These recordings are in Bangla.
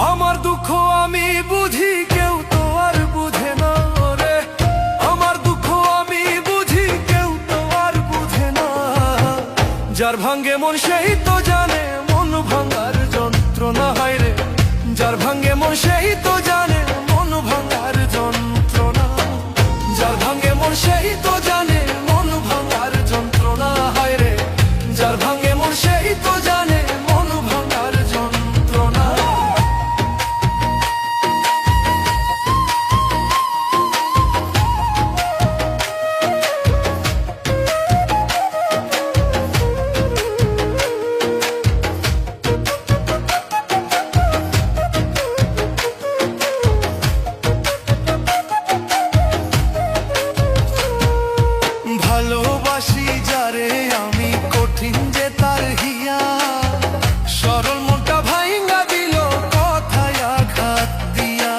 আমার দুঃখ আমি বুঝি, কেউ তো আর বুঝে না রে। আমার দুঃখ আমি বুঝি, কেউ তো আর বুঝে না। যার ভাঙ্গে মন সেই তো জানে মন ভাঙার যন্ত্রণা, হয় রে। যার ভাঙ্গে মন সেই তো জানে মন ভাঙার যন্ত্রণা। যার ভাঙ্গে মন সেই তো জানে মন ভাঙার যন্ত্রণা, হয় রে। যার ভাঙ্গে মন সেই তো জানে মন ভাঙার যন্ত্রণা। ভালোবাসি যারে আমি, কঠিন যে তার হিয়া। সরল মনটা ভাইঙ্গা দিল কথায় আঘাত দিয়া।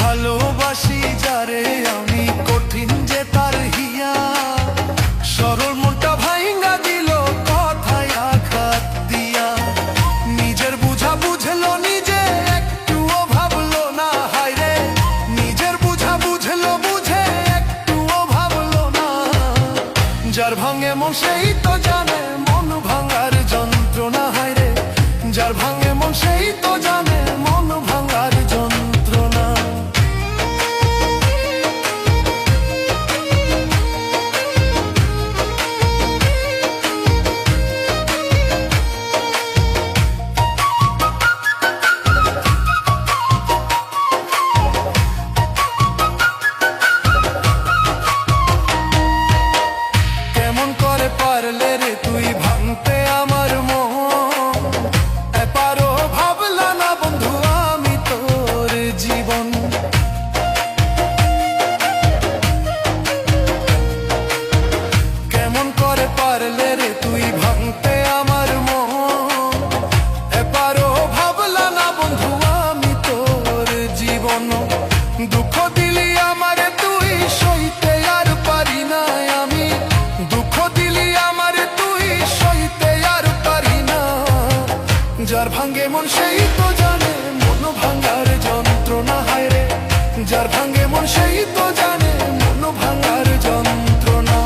ভালোবাসি যারে আমি, কঠিন যে তার হিয়া। সরল মনটা ভাইঙ্গা দিল কথায় আঘাত দিয়া। নিজের বুঝা বুঝলো নিজে, একটুও ভাবলো না, হায় রে। নিজের বুঝা বুঝলো বুঝে, একটুও ভাবলো না। যার ভাঙে মন সেই তো জানে মন ভাঙার যন্ত্রণা, হায় রে। যার ভাঙে মন সেই তো জানে মন ভাঙার যন্ত্রণা। কেমন করে পারলে রে তুই ভাঙতে আমার মন? এপারও ভাবলা না বন্ধু আমি তোর জীবন। কেমন করে পারলে রে তুই ভাঙতে আমার মন? এপারও ভাবলা না বন্ধু আমি তোর জীবন। দুঃখ দিলি আমারে তুই, সইতে আর পারি না আমি। দুঃখ দিলি আমারে তুই, সইতে আর পারি না। যার ভাঙ্গে মন সেই তো জানে মন ভাঙার যন্ত্রণা, হায় রে। যার ভাঙ্গে মন সেই তো জানে মন ভাঙার যন্ত্রণা।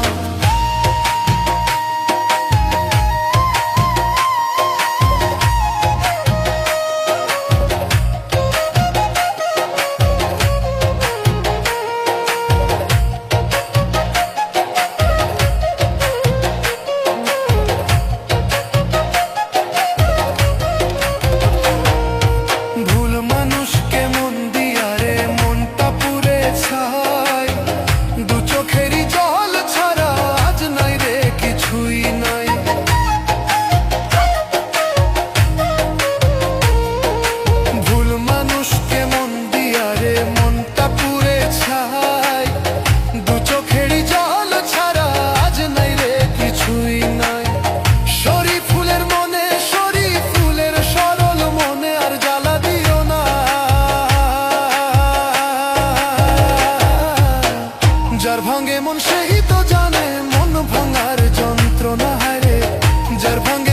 ভুল মানুষকে মন দিয়া রে মনটা পুড়ে ছাই। দু চোখেরই জল ছাড়া আজ নাই রে কিছুই নাই। ভুল মানুষকে মন দিয়া রে মনটা পুড়ে ছাই। দু চোখেরই জল ছাড়া আজ নাই রে কিছুই নাই। সরি ফুলের মনে, সরি ফুলের সরল মনে আর জ্বালা দিও না। যার ভাঙ্গে মন সেই তো জানে মন ভাঙার যন্ত্রণা, হায় রে। যার ভাঙ্গে